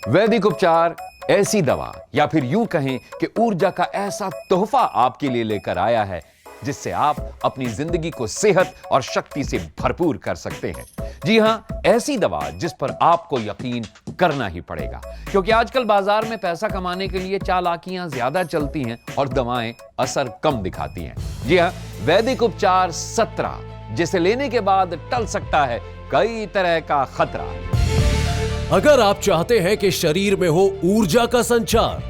वैदिक उपचार ऐसी दवा या फिर यूं कहें कि ऊर्जा का ऐसा तोहफा आपके लिए लेकर आया है जिससे आप अपनी जिंदगी को सेहत और शक्ति से भरपूर कर सकते हैं। जी हां, ऐसी दवा जिस पर आपको यकीन करना ही पड़ेगा, क्योंकि आजकल बाजार में पैसा कमाने के लिए चालाकियां ज्यादा चलती हैं और दवाएं असर कम दिखाती हैं। जी हां, वैदिक उपचार 17, जिसे लेने के बाद टल सकता है कई तरह का खतरा। अगर आप चाहते हैं कि शरीर में हो ऊर्जा का संचार,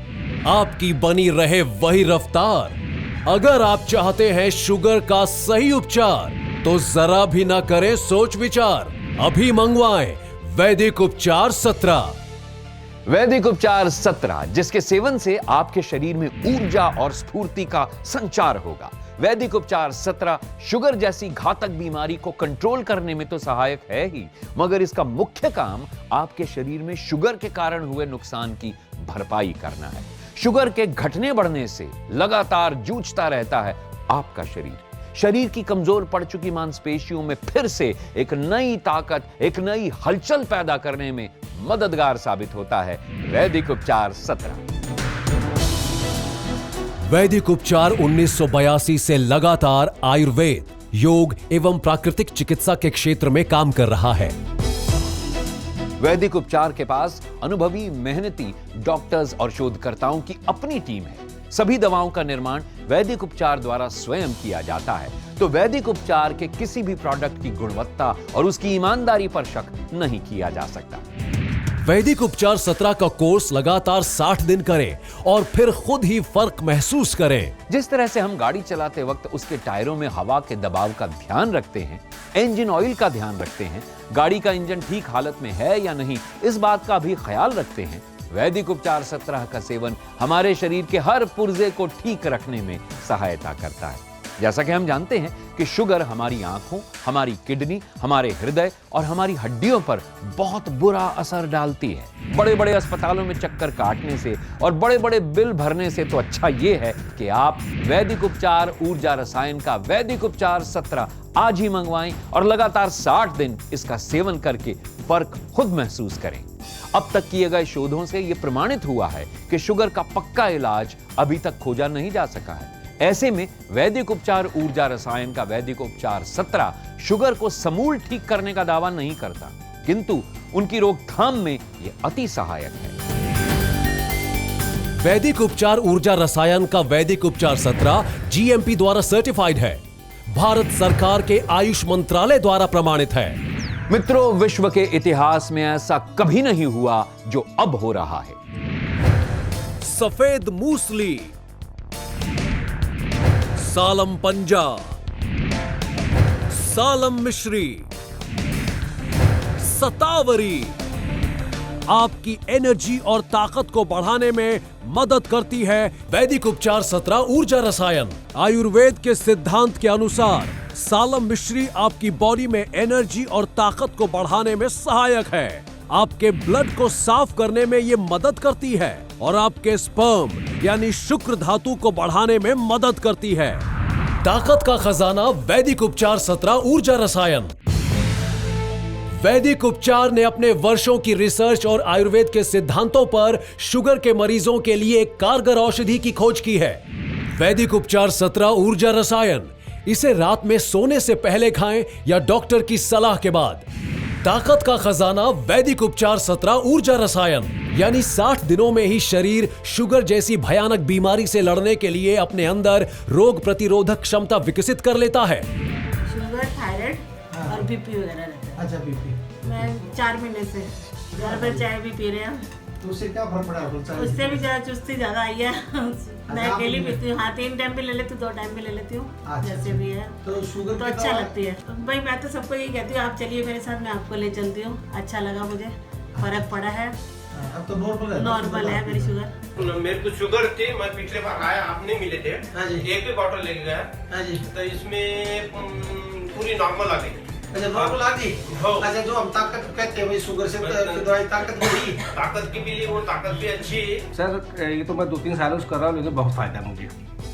आपकी बनी रहे वही रफ्तार, अगर आप चाहते हैं शुगर का सही उपचार, तो जरा भी ना करें सोच विचार, अभी मंगवाएं वैदिक उपचार 17। वैदिक उपचार 17, जिसके सेवन से आपके शरीर में ऊर्जा और स्फूर्ति का संचार होगा। वैदिक उपचार 17 शुगर जैसी घातक बीमारी को कंट्रोल करने में तो सहायक है ही, मगर इसका मुख्य काम आपके शरीर में शुगर के कारण हुए नुकसान की भरपाई करना है। शुगर के घटने बढ़ने से लगातार जूझता रहता है आपका शरीर की कमजोर पड़ चुकी मांसपेशियों में फिर से एक नई ताकत, एक नई हलचल पैदा करने में मददगार साबित होता है वैदिक उपचार 17। वैदिक उपचार 1982 से लगातार आयुर्वेद, योग एवं प्राकृतिक चिकित्सा के क्षेत्र में काम कर रहा है। वैदिक उपचार के पास अनुभवी, मेहनती डॉक्टर्स और शोधकर्ताओं की अपनी टीम है। सभी दवाओं का निर्माण वैदिक उपचार द्वारा स्वयं किया जाता है, तो वैदिक उपचार के किसी भी प्रोडक्ट की गुणवत्ता और उसकी ईमानदारी पर शक नहीं किया जा सकता। वैदिक उपचार 17 का कोर्स लगातार 60 दिन करें और फिर खुद ही फर्क महसूस करें। जिस तरह से हम गाड़ी चलाते वक्त उसके टायरों में हवा के दबाव का ध्यान रखते हैं, इंजन ऑयल का ध्यान रखते हैं, गाड़ी का इंजन ठीक हालत में है या नहीं, इस बात का भी ख्याल रखते हैं, वैदिक उपचार 17 का सेवन हमारे शरीर के हर पुर्जे को ठीक रखने में सहायता करता है। जैसा कि हम जानते हैं कि शुगर हमारी आंखों, हमारी किडनी, हमारे हृदय और हमारी हड्डियों पर बहुत बुरा असर डालती है। बड़े बड़े अस्पतालों में चक्कर काटने से और बड़े बड़े बिल भरने से तो अच्छा ये है कि आप वैदिक उपचार ऊर्जा रसायन का वैदिक उपचार 17 आज ही मंगवाएं और लगातार 60 दिन इसका सेवन करके फर्क खुद महसूस करें। अब तक किए गए शोधों से यह प्रमाणित हुआ है कि शुगर का पक्का इलाज अभी तक खोजा नहीं जा सका है। ऐसे में वैदिक उपचार ऊर्जा रसायन का वैदिक उपचार 17 शुगर को समूल ठीक करने का दावा नहीं करता, किंतु उनकी रोकथाम में यह अति सहायक है। वैदिक उपचार ऊर्जा रसायन का वैदिक उपचार 17 जीएमपी द्वारा सर्टिफाइड है, भारत सरकार के आयुष मंत्रालय द्वारा प्रमाणित है। मित्रों, विश्व के इतिहास में ऐसा कभी नहीं हुआ जो अब हो रहा है। सफेद मूसली, सालम पंजा, सालम मिश्री, सतावरी आपकी एनर्जी और ताकत को बढ़ाने में मदद करती है। वैदिक उपचार 17 ऊर्जा रसायन आयुर्वेद के सिद्धांत के अनुसार सालम मिश्री आपकी बॉडी में एनर्जी और ताकत को बढ़ाने में सहायक है, आपके ब्लड को साफ करने में ये मदद करती है और आपके स्पर्म यानी शुक्र धातु को बढ़ाने में मदद करती है। ताकत का खजाना वैदिक उपचार 17 ऊर्जा रसायन। वैदिक उपचार ने अपने वर्षों की रिसर्च और आयुर्वेद के सिद्धांतों पर शुगर के मरीजों के लिए एक कारगर औषधि की खोज की है। वैदिक उपचार 17 ऊर्जा रसायन, इसे रात में सोने से पहले खाएं या डॉक्टर की सलाह के बाद। ताकत का खजाना वैदिक उपचार 17 ऊर्जा रसायन, यानी 60 दिनों में ही शरीर शुगर जैसी भयानक बीमारी से लड़ने के लिए अपने अंदर रोग प्रतिरोधक क्षमता विकसित कर लेता है। शुगर, थायराइड और बीपी वगैरह रहता है। अच्छा, बीपी। मैं 4 महीने से घर पर चाय भी पी रहे हैं। तो उससे क्या फर्क पड़ा? उससे भी ज्यादा चुस्ती ज्यादा आई है। मैं अकेली पीती हूँ, हाँ 3 टाइम भी ले लेती हूँ, 2 टाइम भी ले लेती हूँ, जैसे भी है। तो शुगर तो अच्छा लगती है। भाई मैं तो सबको यही कहती हूँ, आप चलिए मेरे साथ, मैं आपको ले चलती हूँ। अच्छा लगा मुझे, फर्क पड़ा है। अब तो नॉर्मल है मेरी शुगर। मेरे को शुगर थी, मैं पिछले बार आया, आप नहीं मिले थे। हाँ जी। एक भी बॉटल लेके गया। हाँ जी। तो इसमें पूरी नॉर्मल आ गई। अच्छा, नॉर्मल आ गई। अच्छा, जो हम ताकत कहते हैं भाई, शुगर से दवाई ताकत मिली, ताकत की भी ली, वो ताकत भी अच्छी है। सर ये तो मैं 2-3 सालों से कर रहा हूँ, लेकिन बहुत फायदा है मुझे।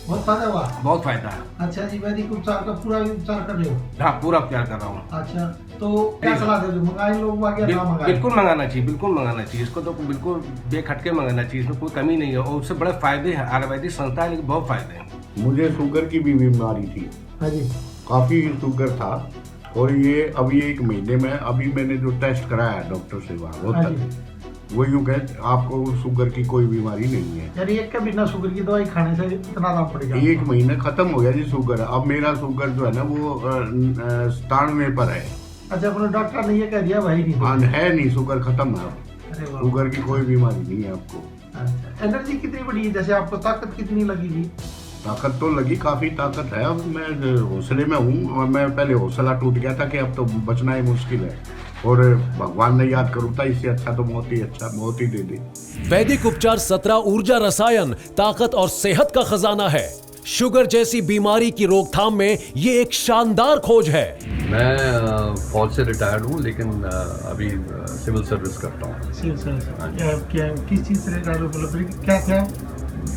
बहुत फायदा हुआ। बहुत फायदा है। अच्छा जी, वैदिक उपचार का पूरा उपचार कर रहे हो? हाँ, पूरा उपचार कर रहा हूँ। अच्छा, तो क्या सलाह देते, मंगाए लोग आगे ना मंगाए? बिल्कुल मंगाना चाहिए, बिल्कुल मंगाना चाहिए। इसको तो बिल्कुल बेखटके मंगाना चाहिए, इसमें कोई कमी नहीं है और उससे बड़े फायदे हैं। आयुर्वेदिक संस्था है लेकिन बहुत फायदे हैं। मुझे शुगर की भी बीमारी थी, हाँ जी, काफ़ी शुगर था और ये अभी 1 महीने में अभी मैंने जो टेस्ट कराया डॉक्टर से वहाँ वो हाँ तक वो यूँ कहते आपको शुगर की कोई बीमारी नहीं है। यार एक के बिना शुगर की दवाई खाने से कितना आराम पड़ेगा? 1 महीने खत्म हो गया जी शुगर। अब मेरा शुगर जो है ना वो 97 पर है। अच्छा, अपने डॉक्टर ने ये कह दिया भाई नहीं हाँ है नहीं, शुगर खत्म है अब, अरे वाह। शुगर की कोई बीमारी नहीं है आपको। अच्छा, एनर्जी कितनी बड़ी है, जैसे आपको ताकत कितनी लगी जी? ताकत तो लगी, काफ़ी ताकत है। अब मैं हौसले में हूँ और मैं पहले हौसला टूट गया था कि अब तो बचना ही मुश्किल है और भगवान ने याद करूँ था, इससे अच्छा तो मौत ही दे दे। वैदिक उपचार 17 ऊर्जा रसायन, ताकत और सेहत का खजाना है। शुगर जैसी बीमारी की रोकथाम में ये एक शानदार खोज है। मैं फौज से रिटायर्ड हूँ लेकिन अभी सिविल सर्विस करता हूँ। क्या किस चीज़ से रिटायर्ड हो, मतलब क्या था?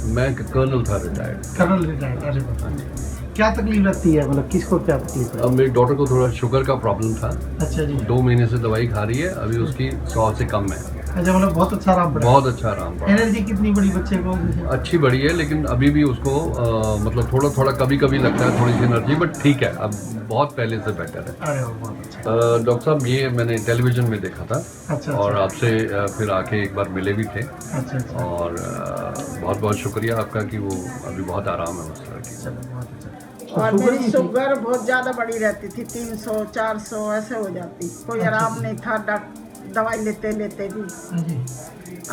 मैं कर्नल था रिटायर्ड। Colonel retired. अरे वाह। क्या तकलीफ लगती है, मतलब किसको क्या तकलीफ है? अब मेरी डॉटर को थोड़ा शुगर का प्रॉब्लम था। अच्छा जी। 2 महीने से दवाई खा रही है, अभी उसकी 100 से कम है। अच्छा, मतलब बहुत अच्छा आराम पड़ा। बहुत अच्छा आराम पड़ा। एनर्जी कितनी बड़ी बच्चे को? अच्छी बड़ी है लेकिन अभी भी उसको मतलब थोड़ा थोड़ा कभी कभी लगता है थोड़ी सी एनर्जी, बट ठीक है, अब बहुत पहले से बेटर है। अरे वाह, बहुत अच्छा। डॉक्टर साहब ये मैंने टेलीविजन में देखा था। अच्छा, और आपसे फिर आके एक बार मिले भी थे। अच्छा अच्छा। और बहुत बहुत शुक्रिया आपका कि वो अभी बहुत आराम है उस तरह की। और मेरी शुगर बहुत ज़्यादा बड़ी रहती थी, 300 400 ऐसे हो जाती, कोई आराम नहीं था दवाई लेते लेते भी।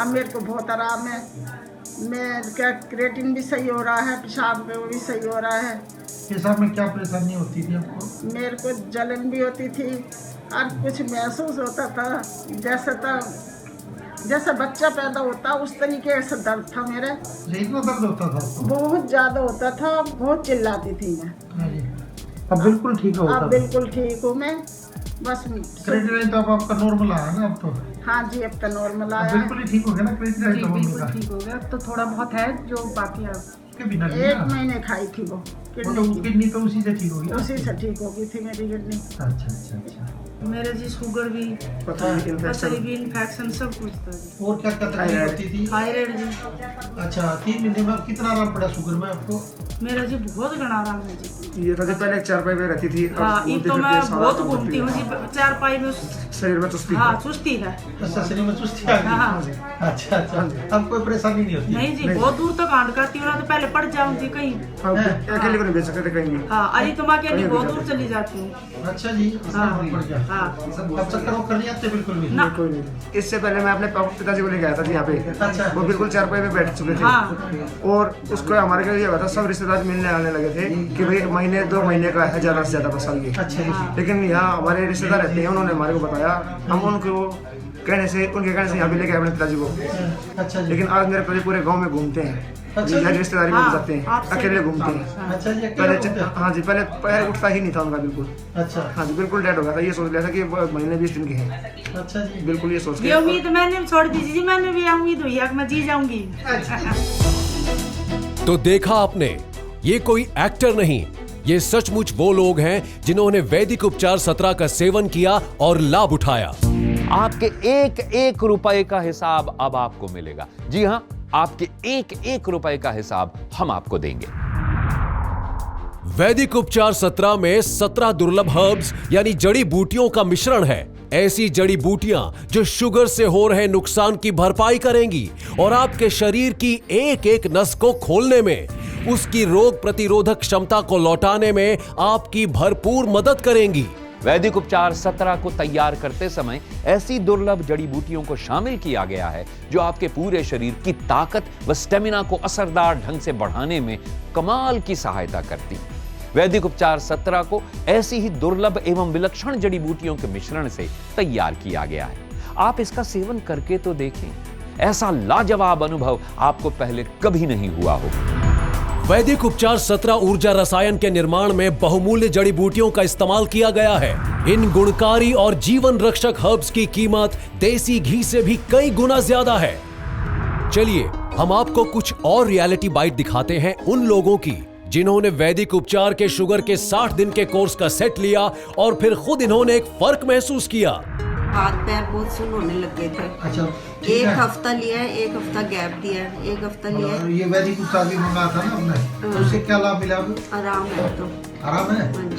अब मेरे को बहुत आराम है। मैं क्या क्रेटिन भी सही हो रहा है, पेशाब में वो भी सही हो रहा है। पेशाब में क्या परेशानी होती थी आपको? मेरे को जलन भी होती थी और कुछ महसूस होता था जैसे बच्चा पैदा होता उस तरीके से दर्द था मेरे। इतना दर्द होता था आपको? बहुत ज़्यादा होता था, बहुत चिल्लाती थी मैं। अब बिल्कुल ठीक हो? अब बिल्कुल ठीक हूँ मैं, बस। क्रेटिनिन तो अब आपका नॉर्मल आया ना अब तो? हाँ जी, अब तो नॉर्मल आया। बिल्कुल ही ठीक हो गया ना क्रेटिनिन? तो बिल्कुल ठीक हो गया, अब तो थोड़ा बहुत है जो बाकी है। के बिना 1 महीने खाई थी वो किडनी तो उसी से ठीक होगी? उसी से ठीक हो गई थी मेरी किडनी। अच्छा अच्छा अच्छा। मेरे जी शुगर भी, पथरी भी, इन्फेक्शन सब कुछ था जी। और क्या क्या तकलीफ होती थी? थायराइड जी। अच्छा, 3 महीने में कितना आराम पड़ा शुगर में आपको? मेरा जी बहुत घना आराम है जी। ये तो पहले 4 पाई में रहती थी। हाँ, ये तो मैं बहुत घूमती हूँ जी, 4 पाई में। शरीर में चुस्ती। हाँ, चुस्ती है। अच्छा, शरीर में चुस्ती आ गई? हाँ। अच्छा अच्छा। अब कोई परेशानी नहीं होती? नहीं जी, बहुत दूर तक आंट करती हूँ ना, तो पहले पड़ जाऊंगी कहीं। अकेले को नहीं भेज सकते कहीं भी। हाँ, अरे तुम अकेली बहुत दूर चली जाती हूँ। अच्छा जी। हाँ पड़ गया? हाँ। अब चक्कर वक्कर नहीं आते बिल्कुल भी? ना। कोई नहीं। इससे पहले मैं अपने पिताजी को लेके आया था यहाँ पे। अच्छा। वो बिल्कुल 4 पाई में बैठ चुके थे। हाँ। और उसको हमारे घर ये हुआ था, सब रिश्तेदार मिलने आने लगे थे कि भाई महीने 2 महीने का है, ज़्यादा से ज़्यादा बस ये। अच्छा जी। लेकिन यहाँ हमारे रिश्तेदार रहते हैं, उन्होंने हमारे को बताया, हम उनके कहने से यहाँ पे लेके आए अपने पिताजी को। अच्छा जी। लेकिन आज मेरे पिताजी पूरे गांव में घूमते हैं। अच्छा यहाँ रिश्तेदारी में जाते हैं, आपसे- अकेले घूमते हैं। अच्छा जी, अकेले पहले घूमते हैं? हाँ जी, पहले पैर उठता ही नहीं था उनका बिल्कुल। अच्छा हाँ जी, बिल्कुल डेड हो गया था। ये सोच लिया था कि महीने 20 दिन के हैं, अच्छा जी। बिल्कुल ये सोच ये के। उम्मीद मैंने छोड़ दी जी, मैंने भी उम्मीद हुई है कि मैं जी जाऊंगी। तो देखा आपने, ये कोई एक्टर नहीं, ये सचमुच वो लोग हैं जिन्होंने वैदिक उपचार 17 का सेवन किया और लाभ उठाया। आपके एक एक रुपए का हिसाब अब आपको मिलेगा। जी हां, आपके एक एक रुपए का हिसाब हम आपको देंगे। वैदिक उपचार 17 में 17 दुर्लभ हर्ब्स यानी जड़ी बूटियों का मिश्रण है। ऐसी जड़ी बूटियां जो शुगर से हो रहे नुकसान की भरपाई करेंगी और आपके शरीर की एक एक नस को खोलने में, उसकी रोग प्रतिरोधक क्षमता को लौटाने में आपकी भरपूर मदद करेंगी। वैदिक उपचार 17 को तैयार करते समय ऐसी दुर्लभ जड़ी बूटियों को शामिल किया गया है जो आपके पूरे शरीर की ताकत व स्टेमिना को असरदार ढंग से बढ़ाने में कमाल की सहायता करती है। वैदिक उपचार 17 को ऐसी ही दुर्लभ एवं विलक्षण जड़ी बूटियों के मिश्रण से तैयार किया गया है। आप इसका सेवन करके तो देखें, ऐसा लाजवाब अनुभव आपको पहले कभी नहीं हुआ होगा। वैदिक उपचार 17 ऊर्जा रसायन के निर्माण में बहुमूल्य जड़ी बूटियों का इस्तेमाल किया गया है। इन गुणकारी और जीवन रक्षक हर्ब्स की कीमत देसी घी से भी कई गुना ज्यादा है। चलिए हम आपको कुछ और रियलिटी बाइट दिखाते हैं उन लोगों की जिन्होंने वैदिक उपचार के शुगर के 60 दिन के कोर्स का सेट लिया और फिर खुद इन्होंने एक फर्क महसूस किया। हाथ पैर बहुत सुन होने लग गए थे। अच्छा, एक हफ्ता लिया है, एक हफ्ता गैप दिया है, एक हफ्ता लिया है। ये वैदिक उपचार भी मंगाया था ना आपने, तो उससे क्या लाभ मिला? आराम है तो आराम है। हाँ जी।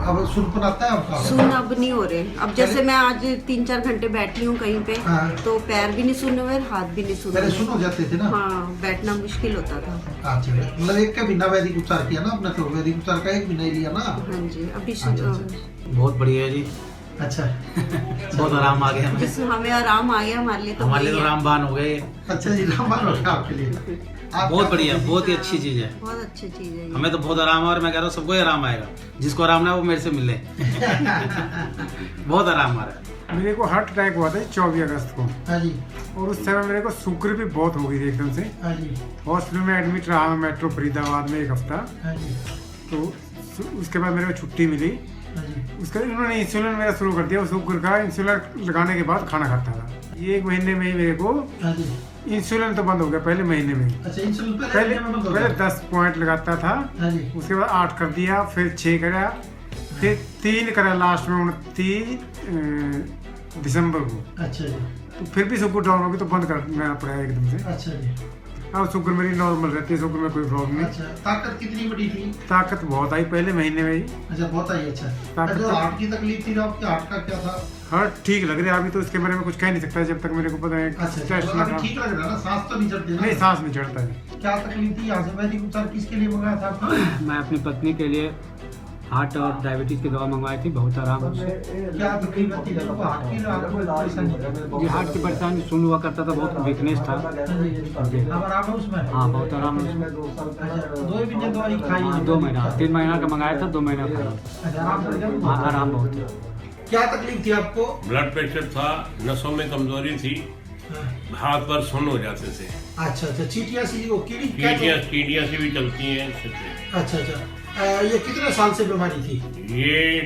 अब सुनपन आता है आपका? सुन अब नहीं हो रहे। अब जैसे मैं आज 3-4 घंटे बैठी हूँ कहीं पे, हाँ। तो पैर भी नहीं सुने हुए, हाथ भी नहीं सुने। पहले सुन हो जाते थे ना? हाँ, बैठना मुश्किल होता था। अच्छा, मतलब एक का बिना वैदिक उपचार किया ना आपने? तो वैदिक उपचार का एक भी नहीं लिया ना? हाँ जी। अभी बहुत बढ़िया है जी। अच्छा बहुत आराम आ गया हमें। जिससे हमें आराम आ गया, हमारे लिए तो हमारे लिए तो रामबान हो गए। अच्छा जी, रामबान हो गया आपके लिए। बहुत बढ़िया, बहुत ही अच्छी चीज है। बहुत अच्छी चीज है। हमें तो बहुत आराम है और मैं कह रहा हूँ सबको ही आराम आएगा। जिसको आराम ना वो मेरे से मिले। बहुत आराम आ रहा है। मेरे को हार्ट अटैक हुआ था 24 अगस्त को। हाँ जी। और उस समय मेरे को शुगर भी बहुत हो गई थी एकदम से। हाँ जी। हॉस्पिटल में एडमिट रहा मैं मेट्रो फरीदाबाद में 1 हफ्ता। हाँ जी। तो उसके बाद मेरे को छुट्टी मिली। हाँ जी। उसका उन्होंने इंसुलिन मेरा शुरू कर दिया। शुगर का इंसुलिन लगाने के बाद खाना खाता था। ये 1 महीने में ही मेरे को हाँ जी। इंसुलिन तो बंद हो गया पहले महीने में ही। अच्छा, इंसुलिन पहले 10 पॉइंट लगाता था। हाँ जी। उसके बाद 8 कर दिया, फिर 6 करा, फिर 3 करा लास्ट में 29 दिसंबर को। अच्छा जी। तो फिर भी शुगर डाउन होगी तो बंद करना पड़ा एकदम से। अच्छा जी। अब शुगर मेरी नॉर्मल रहती है, शुगर में कोई प्रॉब्लम नहीं। अच्छा, ताकत कितनी बड़ी थी? ताकत बहुत आई पहले महीने में ही। अच्छा, बहुत आई। अच्छा, जो हार्ट की तकलीफ थी ना आपके, हार्ट का क्या था? हार्ट ठीक लग रहा है अभी तो, इसके बारे में कुछ कह नहीं सकता जब तक मेरे को पता है। अच्छा, टेस्ट तो अभी ठीक लग रहा है ना? सांस तो नहीं चढ़ती ना? नहीं, सांस नहीं चढ़ता है। क्या तकलीफ थी? यहाँ से वैदिक उपचार किसके लिए मंगाया था आपने? मैं अपनी पत्नी के लिए हार्ट और डायबिटीज की दवा मंगवाई थी। बहुत आराम है। क्या तकलीफ थी? हार्ट की परेशानी? जी हार्ट की परेशानी सुन हुआ करता था, बहुत वीकनेस था। अब आराम है उसमें? हाँ बहुत आराम है। 2 महीने दवाई खाई? 2 महीना, 3 महीना का मंगाया था, 2 महीना खाया। अच्छा, आराम कर गया? हाँ आराम बहुत है। क्या तकलीफ थी आपको? ब्लड प्रेशर था, नसों में कमजोरी थी, हाथ पर सुन्न हो जाते थे। अच्छा अच्छा, चीटियाँ सी वो कीड़ियाँ सी भी चलती हैं। अच्छा अच्छा, ये कितने साल से बीमारी थी? ये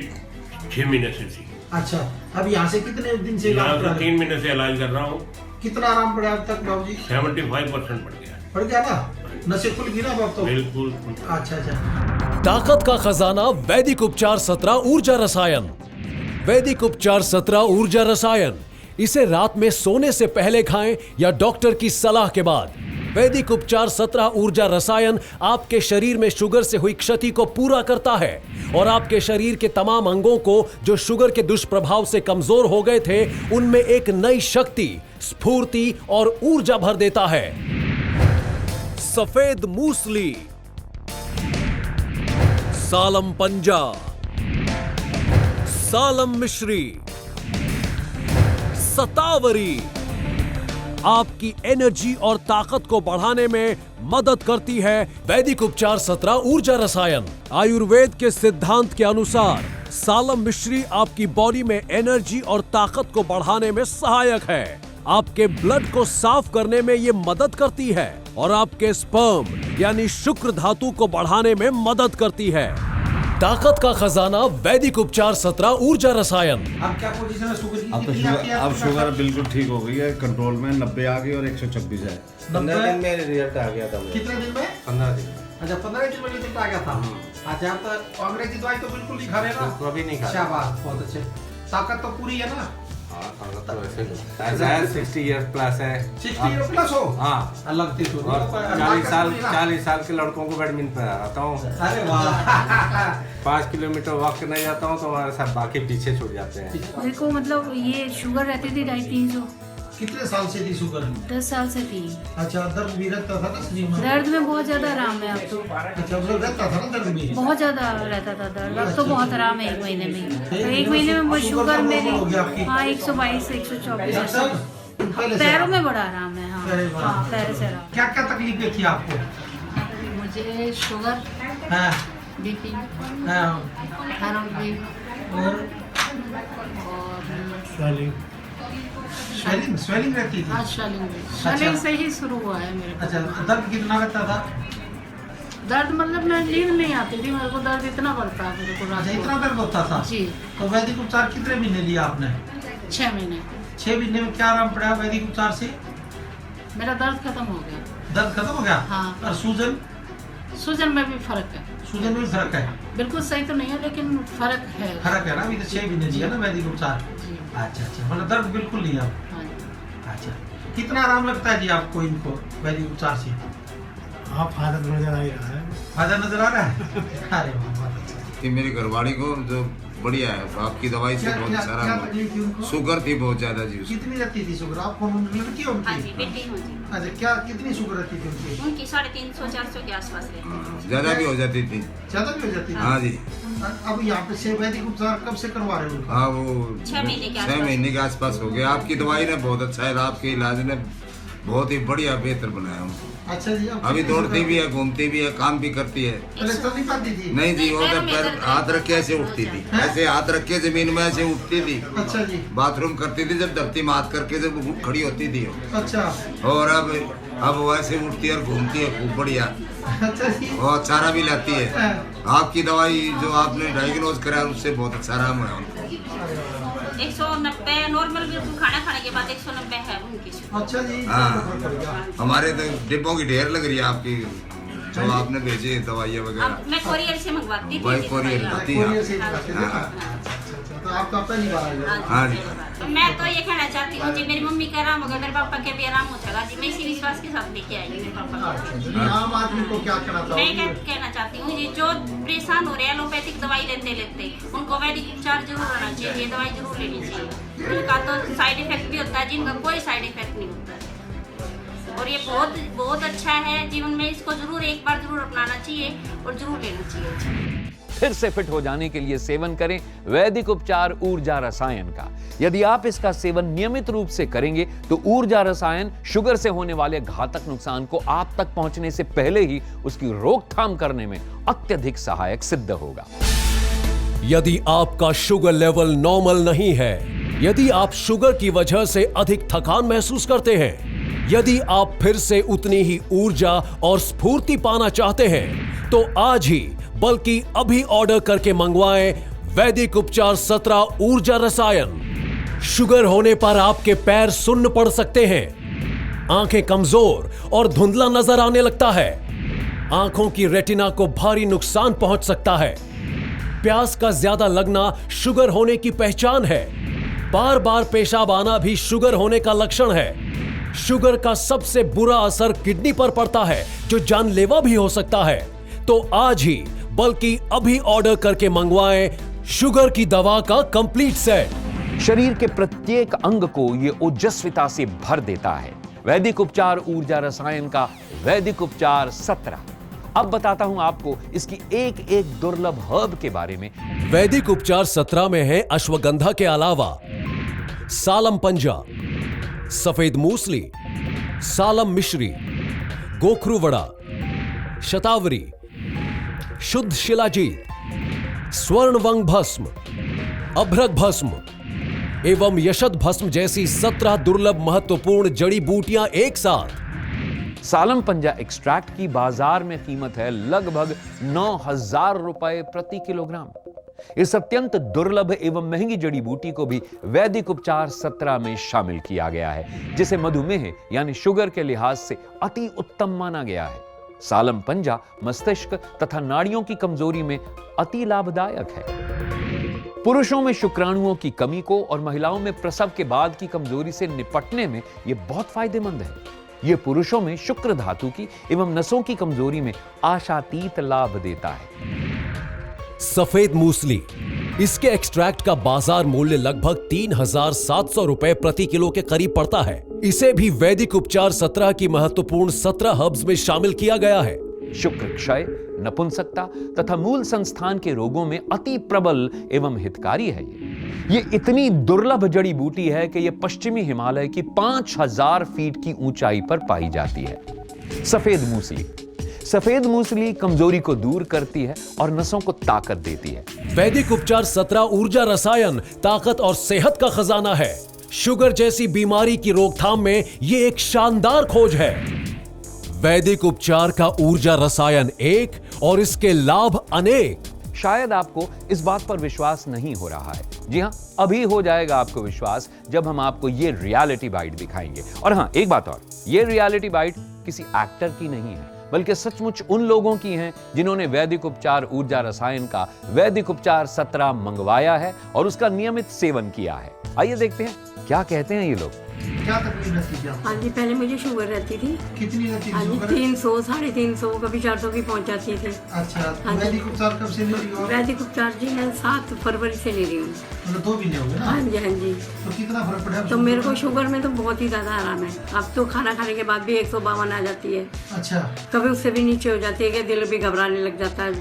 6 महीने से थी। अच्छा, अब यहाँ से कितने दिन से? यहाँ से 3 महीने से इलाज कर रहा हूँ। कितना आराम पड़ा अब तक बाबू जी? 75% बढ़ गया। बढ़ गया ना? नशे खुल गई ना अब तो? बिल्कुल। अच्छा अच्छा। ताकत का खजाना वैदिक उपचार 17 ऊर्जा रसायन। वैदिक उपचार 17 ऊर्जा रसायन, इसे रात में सोने से पहले खाएं या डॉक्टर की सलाह के बाद। वैदिक उपचार 17 ऊर्जा रसायन आपके शरीर में शुगर से हुई क्षति को पूरा करता है और आपके शरीर के तमाम अंगों को जो शुगर के दुष्प्रभाव से कमजोर हो गए थे, उनमें एक नई शक्ति, स्फूर्ति और ऊर्जा भर देता है। सफेद मूसली, सालम पंजा, सालम मिश्री, सतावरी आपकी एनर्जी और ताकत को बढ़ाने में मदद करती है। वैदिक उपचार 17 ऊर्जा रसायन आयुर्वेद के सिद्धांत के अनुसार सालम मिश्री आपकी बॉडी में एनर्जी और ताकत को बढ़ाने में सहायक है। आपके ब्लड को साफ करने में ये मदद करती है और आपके स्पर्म यानी शुक्र धातु को बढ़ाने में मदद करती है। ताकत का खजाना वैदिक उपचार 17 ऊर्जा रसायन। अब क्या पोजीशन है शुगर की? अब शुगर बिल्कुल ठीक हो गई है, कंट्रोल में 90 आ गई और 126 है। 15 दिन में रिजल्ट आ गया था। कितने दिन में? 15 दिन। अच्छा, 15 दिन में रिजल्ट आ गया था। अच्छा, आप तो अंग्रेजी दवाई तो बिल्कुल नहीं खा रहे ना? अभी नहीं खा। शाबाश, बहुत अच्छे। ताकत तो पूरी है ना? हाँ, ताकत तो ऐसे है। 60 ईयर प्लस है। 60 ईयर प्लस हो? हाँ, लगती तो 40 साल के लड़कों को बैडमिंटन पे आता हूँ। अरे वाह। 5 किलोमीटर वॉक करने जाता हूँ तो हमारे सब बाकी पीछे छूट जाते हैं। मेरे को मतलब ये शुगर रहती थी 250-300। कितने साल से थी शुगर? 10 साल से थी। अच्छा, दर्द भी रहता था ना शरीर में? दर्द में बहुत ज्यादा आराम है अब तो। अच्छा, मतलब रहता था ना दर्द भी? बहुत ज्यादा रहता था दर्द, अब तो बहुत आराम है 1 महीने में। तो 1 महीने में शुगर मेरी 122 से 124। पैरों में बड़ा आराम है। हाँ, पैर से आराम। क्या क्या तकलीफें थी आपको? मुझे शुगर, बीपी, स्वेलिंग रहती थी? स्वेलिंग से ही शुरू हुआ है मेरे को। अच्छा, दर्द कितना रहता था? दर्द मतलब मैं नींद नहीं आती थी, मेरे को दर्द इतना बढ़ता है मेरे को। अच्छा, इतना दर्द होता था? जी। तो वैदिक उपचार कितने महीने लिया आपने? 6 महीने। 6 महीने में क्या आराम पड़ा वैदिक उपचार से? मेरा दर्द खत्म हो गया। दर्द खत्म हो गया? हाँ। और सूजन? सूजन में भी फर्क है। सूजन में भी फर्क है? बिल्कुल सही तो नहीं है लेकिन फर्क है। फर्क है ना, अभी तो 6 महीने जी है ना वैदिक उपचार। अच्छा, मतलब दर्द बिल्कुल नहीं है। अच्छा, कितना आराम लगता है जी आपको इनको वैदिक उपचार से? हाँ, फायदा नजर आ ही रहा है। फायदा नजर आ रहा है? अरे बहुत अच्छा। कि मेरी घरवाली को जो बढ़िया है, आपकी दवाई से बहुत सारा शुगर थी बहुत ज्यादा जी। कितनी रहती थी शुगर आपको? लड़की हो उनकी? बेटी हूँ जी। अच्छा, क्या कितनी शुगर रहती थी उनकी? उनकी 350-400 के आसपास रहती। ज्यादा भी हो जाती थी। ज्यादा भी हो जाती थी? हाँ जी। अब यहाँ पे से वैदिक उपचार कब से करवा रहे हो? हाँ, वो 6 महीने के आसपास हो गया। आपकी दवाई ने बहुत अच्छा है, आपके इलाज ने बहुत ही बढ़िया बेहतर बनाया हूँ। अच्छा जी। अभी दौड़ती भी है, घूमती भी है, काम भी करती है। पहले चल नहीं पाती थी? नहीं जी, वो तो पैर हाथ रख के ऐसे उठती थी, ऐसे हाथ रख के जमीन में ऐसे उठती थी। अच्छा जी। बाथरूम करती थी जब धरती में हाथ करके जब खड़ी होती थी। अच्छा। और अब वो ऐसे उठती है और घूमती है खूब बढ़िया। अच्छा जी। और चारा भी लाती है। आपकी दवाई जो आपने डायग्नोज करा उससे बहुत अच्छा आराम है उनको। 190 नॉर्मल बिल्कुल खाना खाने के बाद 190 है उनकी। अच्छा जी। हाँ, हमारे तो डिब्बों की ढेर लग रही है आपकी, जो आपने भेजी है दवाइयाँ वगैरह। मैं कोरियर से मंगवाती थी। भाई कोरियर करती है। तो आपका पहली बार आया? हाँ जी। मैं तो ये कहना चाहती हूँ जी, मेरी मम्मी का आराम होगा, मेरे पापा के भी आराम हो जाएगा जी। मैं इसी विश्वास के साथ लेके आई मेरे पापा को। आम आदमी को क्या कहना मैं कहना चाहती हूँ जी, जो परेशान हो रहे हैं एलोपैथिक दवाई लेते उनको वैदिक उपचार जरूर होना चाहिए, ये दवाई जरूर लेनी चाहिए। उनका तो साइड इफेक्ट भी होता है, जिनका कोई साइड इफेक्ट नहीं होता। और ये बहुत बहुत अच्छा है जीवन में, इसको जरूर एक बार जरूर अपनाना चाहिए और जरूर लेना चाहिए। फिर से फिट हो जाने के लिए सेवन करें वैदिक उपचार ऊर्जा रसायन का। यदि आप इसका सेवन नियमित रूप से करेंगे तो ऊर्जा रसायन शुगर से होने वाले घातक नुकसान को आप तक पहुंचने से पहले ही उसकी रोकथाम करने में अत्यधिक सहायक सिद्ध होगा। यदि आपका शुगर लेवल नॉर्मल नहीं है, यदि आप शुगर की वजह से अधिक थकान महसूस करते हैं, यदि आप फिर से उतनी ही ऊर्जा और स्फूर्ति पाना चाहते हैं, तो आज ही बल्कि अभी ऑर्डर करके मंगवाएं वैदिक उपचार 17 ऊर्जा रसायन। शुगर होने पर आपके पैर सुन्न पड़ सकते हैं, आंखें कमजोर और धुंधला नजर आने लगता है, आंखों की रेटिना को भारी नुकसान पहुंच सकता है, प्यास का ज्यादा लगना शुगर होने की पहचान है, बार बार पेशाब आना भी शुगर होने का लक्षण है। शुगर का सबसे बुरा असर किडनी पर पड़ता है जो जानलेवा भी हो सकता है। तो आज ही बल्कि अभी ऑर्डर करके मंगवाएं शुगर की दवा का कंप्लीट सेट। शरीर के प्रत्येक अंग को यह ओजस्विता से भर देता है। वैदिक उपचार ऊर्जा रसायन का वैदिक उपचार 17। अब बताता हूं आपको इसकी एक एक दुर्लभ हर्ब के बारे में। वैदिक उपचार 17 में है अश्वगंधा के अलावा सालम पंजा, सफेद मूसली, सालम मिश्री, गोखरू वड़ा, शतावरी, शुद्ध शिलाजीत, स्वर्णवंग भस्म, अभ्रक भस्म एवं यशद भस्म जैसी 17 दुर्लभ महत्वपूर्ण जड़ी बूटियां एक साथ। सालम पंजा एक्सट्रैक्ट की बाजार में कीमत है लगभग 9,000 रुपए प्रति किलोग्राम। इस अत्यंत दुर्लभ एवं महंगी जड़ी बूटी को भी वैदिक उपचार 17 में शामिल किया गया है, जिसे मधुमेह यानी शुगर के लिहाज से अति उत्तम माना गया है। सालम पंजा मस्तिष्क तथा नाड़ियों की कमजोरी में अति लाभदायक है। पुरुषों में शुक्राणुओं की कमी को और महिलाओं में प्रसव के बाद की कमजोरी से निपटने में यह बहुत फायदेमंद है। यह पुरुषों में शुक्र धातु की एवं नसों की कमजोरी में आशातीत लाभ देता है। सफेद मूसली, इसके एक्सट्रैक्ट का बाजार मूल्य लगभग 3,700 रुपए प्रति किलो के करीब पड़ता है। इसे भी वैदिक उपचार 17 की महत्वपूर्ण 17 हर्ब्स में शामिल किया गया है। शुक्र क्षय, नपुंसकता तथा मूल संस्थान के रोगों में अति प्रबल एवं हितकारी है। ये इतनी दुर्लभ जड़ी बूटी है कि यह पश्चिमी हिमालय की 5,000 फीट की ऊंचाई पर पाई जाती है। सफेद मूसली, सफेद मूसली कमजोरी को दूर करती है और नसों को ताकत देती है। वैदिक उपचार 17 ऊर्जा रसायन ताकत और सेहत का खजाना है। शुगर जैसी बीमारी की रोकथाम में ये एक शानदार खोज है। वैदिक उपचार का ऊर्जा रसायन एक और इसके लाभ अनेक। शायद आपको इस बात पर विश्वास नहीं हो रहा है। जी हां, अभी हो जाएगा आपको विश्वास जब हम आपको ये रियलिटी बाइट दिखाएंगे। और हां, एक बात और, ये रियलिटी बाइट किसी एक्टर की नहीं है, बल्कि सचमुच उन लोगों की हैं जिन्होंने वैदिक उपचार ऊर्जा रसायन का वैदिक उपचार 17 मंगवाया है और उसका नियमित सेवन किया है। आइए देखते हैं क्या कहते हैं ये लोग। क्या तकलीफ रहती थी आपको? हाँ जी, पहले मुझे शुगर रहती थी। कितनी रहती हाँ थी जी, शुगर? 300, 350, कभी 400 भी पहुंच जाती थी। अच्छा, तो हाँ जी। वैदिक उपचार कब से ले रही हो आप? वैदिक उपचार जी मैं 7 फरवरी से ले रही हूँ। मतलब 2 महीने हो गए ना? हाँ जी, हाँ जी। तो कितना फर्क पड़ा? तो मेरे को शुगर में तो बहुत ही ज़्यादा आराम है। अब तो खाना खाने के बाद भी 152 आ जाती है। अच्छा कभी उससे भी नीचे हो जाती है कि दिल भी घबराने लग जाता है,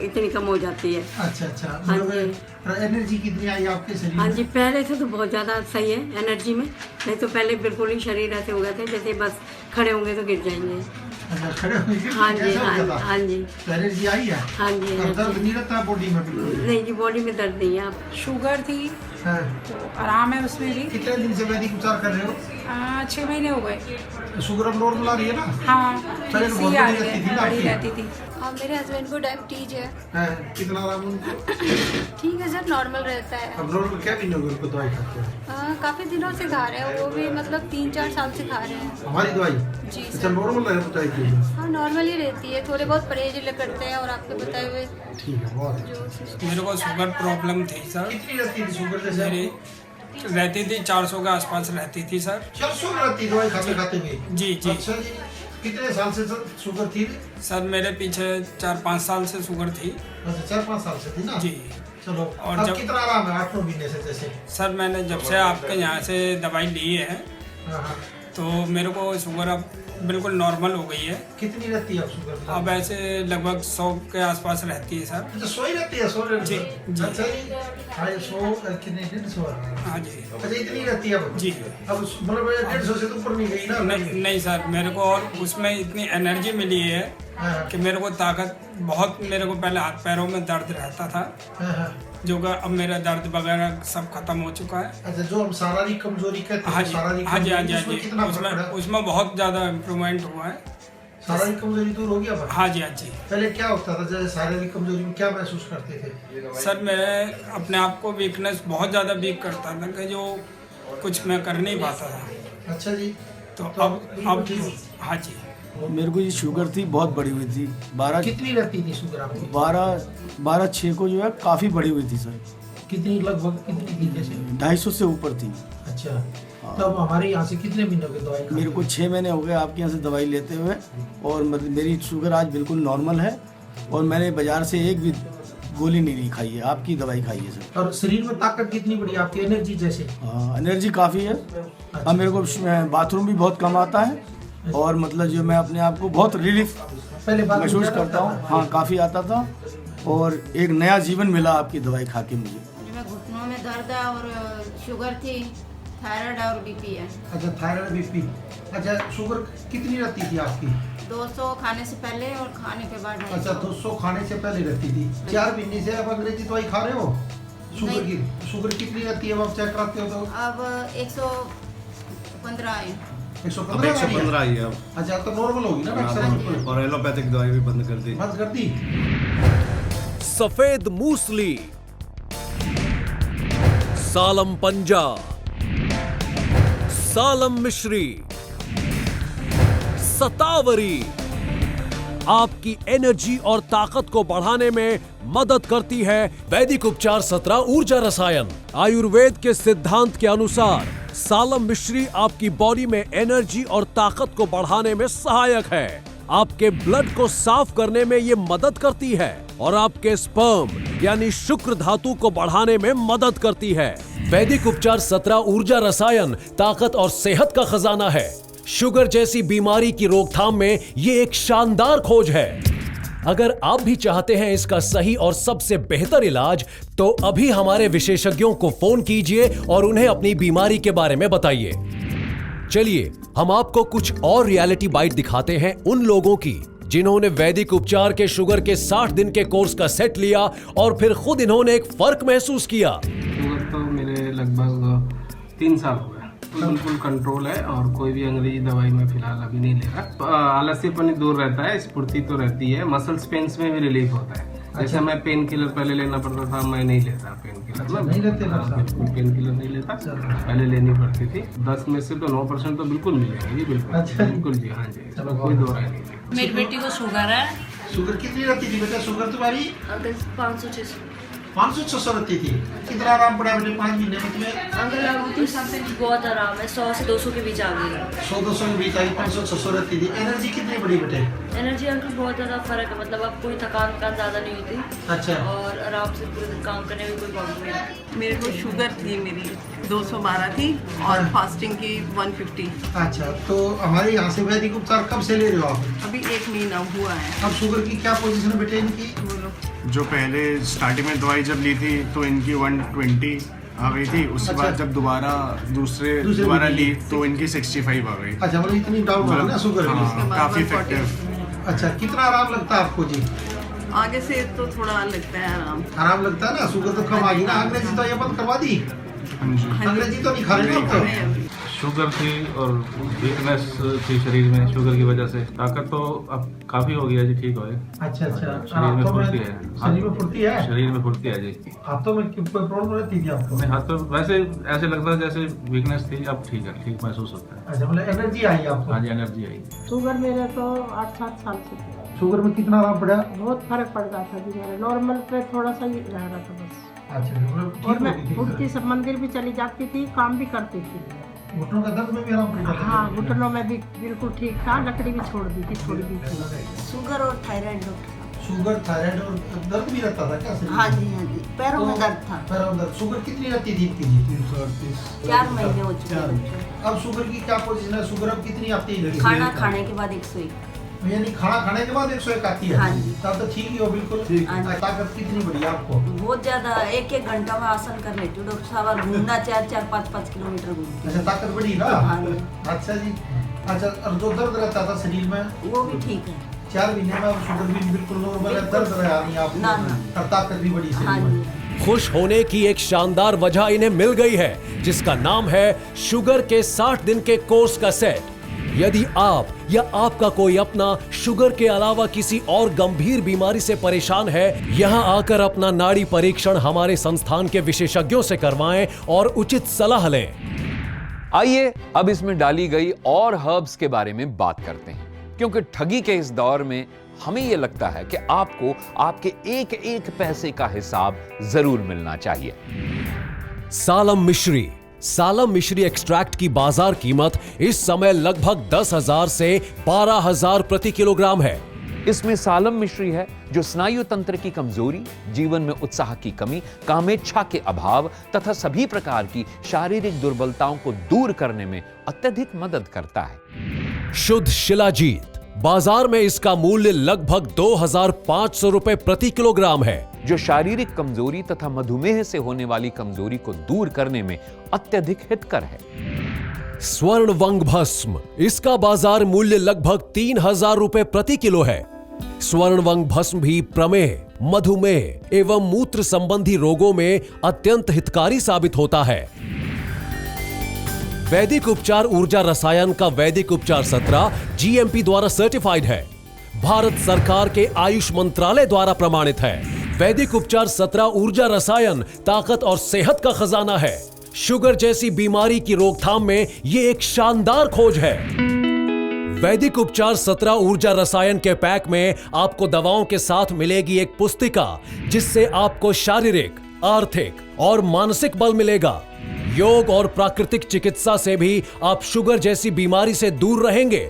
इतनी कम हो जाती है। अच्छा अच्छा। हाँ मतलब एनर्जी कितनी आई आपके शरीर में? हाँ जी, पहले से तो बहुत ज़्यादा सही है एनर्जी में। नहीं तो पहले बिल्कुल ही शरीर ऐसे हो गए थे जैसे बस खड़े होंगे तो गिर जाएंगे। अच्छा, खड़े हो गए? हाँ जी, कैसा हो गया था? हाँ जी। तो एनर्जी आई है? हाँ जी, और दर्द नहीं रहता बॉडी में बिल्कुल? नहीं जी, बॉडी में दर्द नहीं है। आप शुगर थी हाँ। तो आराम है उसमें भी। कितने दिन से वैदिक उपचार कर रहे हो? 6 महीने हो गए। शुगर अब नॉर्मल आ रही है ना? हाँ, पहले तो बहुत इसी आ बड़ी रही रहती है, थी ना बड़ी आपकी? रहती थी। मेरे हस्बैंड को डायबिटीज है। हाँ, कितना आराम उनको? ठीक है सर, नॉर्मल रहता है। अब नॉर्मल क्या महीने हो गए उनको दवाई खाते हैं? काफी दिनों से खा रहे हैं, वो भी मतलब 3-4 साल से खा रहे हैं। हमारी दवाई? जी अच्छा, सर। नॉर्मल है बताइए प्लीज। हाँ, नॉर्मल ही रहती है, थोड़े बहुत परहेज करते हैं और आपके बताए हुए ठीक है, बहुत अच्छा। मेरे को शुगर प्रॉब्लम थी सर। कितनी रहती थी शुगर जैसे? मेरी रहती थी 400 के आसपास रहती थी सर। 400 रहती दवाई खाते खाते हुए? जी जी। अच्छा जी, कितने साल से शुगर थी? सर मेरे पीछे 4-5 साल से शुगर थी। अच्छा, 4-5 साल से थी ना? जी। चलो, और अब जब कितना आराम है 8-9 महीने से जैसे? सर मैंने जब से आपके यहाँ से दवाई ली है हाँ हाँ। तो मेरे को शुगर अब बिल्कुल नॉर्मल हो गई है। कितनी रहती है अब शुगर? अब ऐसे लगभग 100 के आसपास रहती है सर। अच्छा, 100 ही रहती है? 100 जी जी। अच्छा जी। हाँ, 100 कितने 150? हाँ जी। अच्छा, इतनी रहती है अब? जी। अब मतलब 150 से तो ऊपर नहीं गई ना? नहीं सर, मेरे को और उसमें इतनी एनर्जी मिली है कि मेरे को ताकत बहुत, मेरे को पहले हाथ पैरों में दर्द रहता था जो कि अब मेरा दर्द वगैरह सब खत्म हो चुका है। अच्छा, जो हम शारीरिक कमजोरी कहते हैं, हाँ जी, शारीरिक हाँ जी, हाँ जी, हाँ उसमें जी, कितना फर्क पड़ा? उसमें बहुत ज़्यादा इम्प्रूवमेंट हुआ है। शारीरिक कमजोरी दूर हो गया? हाँ जी, हाँ जी। पहले क्या होता था, जैसे शारीरिक कमजोरी में क्या महसूस करते थे? सर मैं अपने आप को वीकनेस बहुत ज़्यादा वीक करता था कि जो कुछ मैं कर नहीं पाता था। अच्छा जी। तो अब हाँ जी। मेरे को ये शुगर थी, बहुत बड़ी हुई थी। 12 कितनी रहती थी शुगर आपकी? 12-6 को जो है काफ़ी बड़ी हुई थी सर। कितनी, लगभग कितनी थी जैसे? 250 से ऊपर थी। अच्छा, तब हमारे यहाँ से कितने महीनों की दवाई? मेरे को 6 महीने हो गए आपके यहाँ से दवाई लेते हुए और मतलब मेरी शुगर आज बिल्कुल नॉर्मल है और मैंने बाजार से एक भी गोली नहीं खाई है, आपकी दवाई खाई है सर। और शरीर में ताकत कितनी बड़ी आपकी, एनर्जी जैसे? हाँ, एनर्जी काफ़ी है। अब मेरे को बाथरूम भी बहुत कम आता है और मतलब जो मैं अपने आप को बहुत रिलीफ पहले महसूस करता हूँ। हाँ, काफ़ी आता था और एक नया जीवन मिला आपकी दवाई खा के मुझे। घुटनों में दर्द है और शुगर थी, थायराइड और बीपी है। अच्छा, थायराइड बीपी। अच्छा, शुगर कितनी रहती थी आपकी? 200 खाने से पहले और खाने के बाद। अच्छा, 200 खाने से पहले रहती थी। 4 महीने से अब अंग्रेजी दवाई खा रहे हो? शुगर की शुगर कितनी रहती है अब आप चेक कराते हो तो? अब 115 है। 115 आई है अब। अच्छा, तो नॉर्मल होगी ना डॉक्टर साहब? और एलोपैथिक दवाई भी बंद कर दी। बंद कर दी? सफेद मूसली, सालम पंजा, सालम मिश्री, सतावरी आपकी एनर्जी और ताकत को बढ़ाने में मदद करती है। वैदिक उपचार 17 ऊर्जा रसायन आयुर्वेद के सिद्धांत के अनुसार सालम मिश्री आपकी बॉडी में एनर्जी और ताकत को बढ़ाने में सहायक है। आपके ब्लड को साफ करने में ये मदद करती है और आपके स्पर्म यानी शुक्र धातु को बढ़ाने में मदद करती है। वैदिक उपचार 17 ऊर्जा रसायन ताकत और सेहत का खजाना है। शुगर जैसी बीमारी की रोकथाम में ये एक शानदार खोज है। अगर आप भी चाहते हैं इसका सही और सबसे बेहतर इलाज, तो अभी हमारे विशेषज्ञों को फोन कीजिए और उन्हें अपनी बीमारी के बारे में बताइए। चलिए हम आपको कुछ और रियलिटी बाइट दिखाते हैं उन लोगों की जिन्होंने वैदिक उपचार के शुगर के 60 दिन के कोर्स का सेट लिया और फिर खुद इन्होंने एक फर्क महसूस किया। शुगर तो मेरे लगभग 3 साल हो गए, बिल्कुल कंट्रोल है और कोई भी अंग्रेजी दवाई में फिलहाल अभी नहीं ले रहा। आलस्यपन दूर रहता है, स्फूर्ति तो रहती है, मसल्स पेन्स में भी रिलीफ होता है। जैसे मैं पेन किलर पहले लेना पड़ता था, मैं नहीं लेता पेन किलर। नहीं लेते पेन किलर नहीं लेता, पहले लेनी पड़ती थी। 10 में से तो 9% तो बिल्कुल मिलेगा जी, बिल्कुल। अच्छा बिल्कुल जी, हाँ जी, कोई दो राय नहीं। मेरी बेटी को शुगर है। शुगर कितनी रहती थी बेटा? शुगर तुम्हारी 500-600 500-600 रहती थी। कितना आराम पड़ा बेटे 5 महीने में तुम्हें? अंकल अब तो सबसे बहुत आराम है, 100 से 200 के बीच आ गई है। 100-200 के बीच आई, 500-600 रहती थी। एनर्जी कितनी बड़ी बेटे? एनर्जी अंकल बहुत ज़्यादा फर्क है, मतलब अब कोई थकान ज़्यादा नहीं होती। अच्छा। और आराम से पूरे दिन काम करने में कोई प्रॉब्लम नहीं है। मेरे को शुगर थी, मेरी 212 थी और फास्टिंग की 150। अच्छा, तो हमारे यहाँ से वैदिक उपचार कब से ले रहे हो आप? अभी 1 महीना हुआ है। अब शुगर की क्या पोजीशन है बेटे इनकी? बोलो। जो पहले स्टार्टिंग में दवाई जब ली थी तो इनकी 120 आ गई थी, उसके अच्छा। बाद जब दोबारा ली तो इनकी 65 आ गई। अच्छा, मतलब इतनी डाउन हो ना शुगर की? हाँ, काफी इफेक्टिव। अच्छा, कितना आराम लगता है आपको जी? आगे से तो थोड़ा लगता है आराम लगता है ना? शुगर तो कम आ गई ना? अंग्रेजी तो ये बंद करवा दी? अंग्रेजी तो नहीं खा रहे ना आप? शुगर थी और वीकनेस थी शरीर में, शुगर की वजह से। ताकत तो अब काफी हो गया जी, ठीक हो गया। अच्छा अच्छा, शरीर में फुर्ती है। शरीर में फुर्ती है? शरीर में फुर्ती है जी। हाथों में कोई प्रॉब्लम रहती थी आपको? नहीं, हाथ तो वैसे ऐसे लगता है जैसे वीकनेस थी, अब ठीक है, ठीक महसूस होता है। अच्छा, मतलब एनर्जी आई आपको? हाँ जी, एनर्जी आई। शुगर मेरे तो 8-7 साल से थी। शुगर में कितना आराम पड़ा? बहुत फर्क पड़ रहा था जी, मेरे नॉर्मल पे थोड़ा सा ही रह रहा था बस। अच्छा, मतलब और मैं उठती सब मंदिर भी चली जाती थी, काम भी करती थी। घुटनों का दर्द में भी आराम पड़ा था? हाँ, घुटनों में भी बिल्कुल ठीक था, लकड़ी भी छोड़ दी थी थोड़ी भी। शुगर और थायराइड डॉक्टर साहब। शुगर, थायराइड और दर्द भी रहता था क्या? हाँ जी हाँ जी, पैरों में दर्द था। पैरों में दर्द। शुगर कितनी रहती थी इनकी? 338। 4 महीने हो चुके हैं। अब शुगर की क्या पोजीशन है? शुगर अब कितनी आती है? खाना खाने के बाद 101। यानी खाना खाने के बाद 101 आती है? हाँ जी। तब तो ठीक ही हो बिल्कुल। ताकत कितनी बड़ी है आपको? बहुत ज्यादा, 1-1 घंटा में आसन कर लेती हूँ डॉक्टर साहब, और घूमना 4-4, 5-5 किलोमीटर घूमती हूँ। अच्छा, ताकत बड़ी ना? हाँ जी। अच्छा जी। अच्छा, और जो दर्द रहता था शरीर में वो भी ठीक है। 4 महीने में शुगर भी बिल्कुल नॉर्मल है, दर्द रहा नहीं आपको? ना और ताकत भी बड़ी शरीर में। खुश होने की एक शानदार वजह इन्हें मिल गई है, जिसका नाम है शुगर के 60 दिन के कोर्स का सेट। यदि आप या आपका कोई अपना शुगर के अलावा किसी और गंभीर बीमारी से परेशान है, यहां आकर अपना नाड़ी परीक्षण हमारे संस्थान के विशेषज्ञों से करवाएं और उचित सलाह लें। आइए अब इसमें डाली गई और हर्ब्स के बारे में बात करते हैं, क्योंकि ठगी के इस दौर में हमें यह लगता है कि आपको आपके एक एक पैसे का हिसाब जरूर मिलना चाहिए। सालम मिश्री एक्सट्रैक्ट की बाजार कीमत इस समय लगभग 10,000 से 12,000 प्रति किलोग्राम है। इसमें सालम मिश्री है जो स्नायु तंत्र की कमजोरी, जीवन में उत्साह की कमी, कामेच्छा के अभाव तथा सभी प्रकार की शारीरिक दुर्बलताओं को दूर करने में अत्यधिक मदद करता है। शुद्ध शिलाजीत, बाजार में इसका मूल्य लगभग 2,500 रुपए प्रति किलोग्राम है, जो शारीरिक कमजोरी तथा मधुमेह से होने वाली कमजोरी को दूर करने में अत्यधिक हितकर है। स्वर्ण वंग भस्म, इसका बाजार मूल्य लगभग 3,000 रुपए प्रति किलो है। स्वर्ण वंग भस्म भी प्रमेह, मधुमेह एवं मूत्र संबंधी रोगों में अत्यंत हितकारी साबित होता है। वैदिक उपचार ऊर्जा रसायन का वैदिक उपचार 17 GMP द्वारा सर्टिफाइड है, भारत सरकार के आयुष मंत्रालय द्वारा प्रमाणित है। वैदिक उपचार 17 ऊर्जा रसायन ताकत और सेहत का खजाना है। शुगर जैसी बीमारी की रोकथाम में ये एक शानदार खोज है। वैदिक उपचार 17 ऊर्जा रसायन के पैक में आपको दवाओं के साथ मिलेगी एक पुस्तिका, जिससे आपको शारीरिक, आर्थिक और मानसिक बल मिलेगा। योग और प्राकृतिक चिकित्सा से भी आप शुगर जैसी बीमारी से दूर रहेंगे।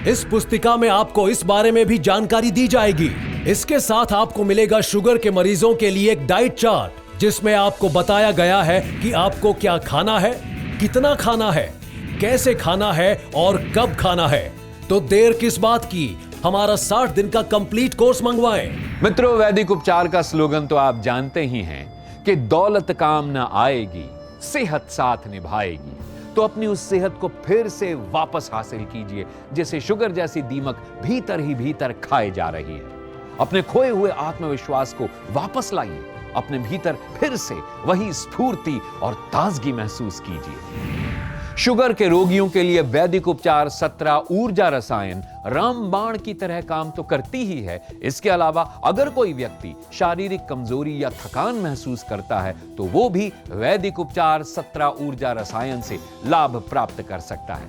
इस पुस्तिका में आपको इस बारे में भी जानकारी दी जाएगी। इसके साथ आपको मिलेगा शुगर के मरीजों के लिए एक डाइट चार्ट, जिसमें आपको बताया गया है कि आपको क्या खाना है, कितना खाना है, कैसे खाना है और कब खाना है। तो देर किस बात की, हमारा 60 दिन का कंप्लीट कोर्स मंगवाएं। मित्रों, वैदिक उपचार का स्लोगन तो आप जानते ही हैं कि दौलत काम न आएगी, सेहत साथ निभाएगी। तो अपनी उस सेहत को फिर से वापस हासिल कीजिए, जिसे शुगर जैसी दीमक भीतर ही भीतर खाए जा रही है। अपने खोए हुए आत्मविश्वास को वापस लाइए, अपने भीतर फिर से वही स्फूर्ति और ताजगी महसूस कीजिए। शुगर के रोगियों के लिए वैदिक उपचार 17 ऊर्जा रसायन रामबाण की तरह काम तो करती ही है। इसके अलावा अगर कोई व्यक्ति शारीरिक कमजोरी या थकान महसूस करता है तो वो भी वैदिक उपचार 17 ऊर्जा रसायन से लाभ प्राप्त कर सकता है।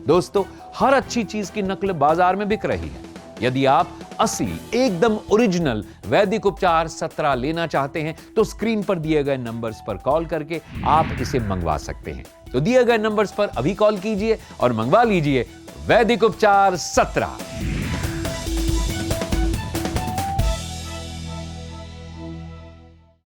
दोस्तों, हर अच्छी चीज की नकल बाजार में बिक रही है। यदि आप असली एकदम ओरिजिनल वैदिक उपचार 17 लेना चाहते हैं तो स्क्रीन पर दिए गए नंबर्स पर कॉल करके आप इसे मंगवा सकते हैं। तो दिए गए नंबर्स पर अभी कॉल कीजिए और मंगवा लीजिए वैदिक उपचार 17।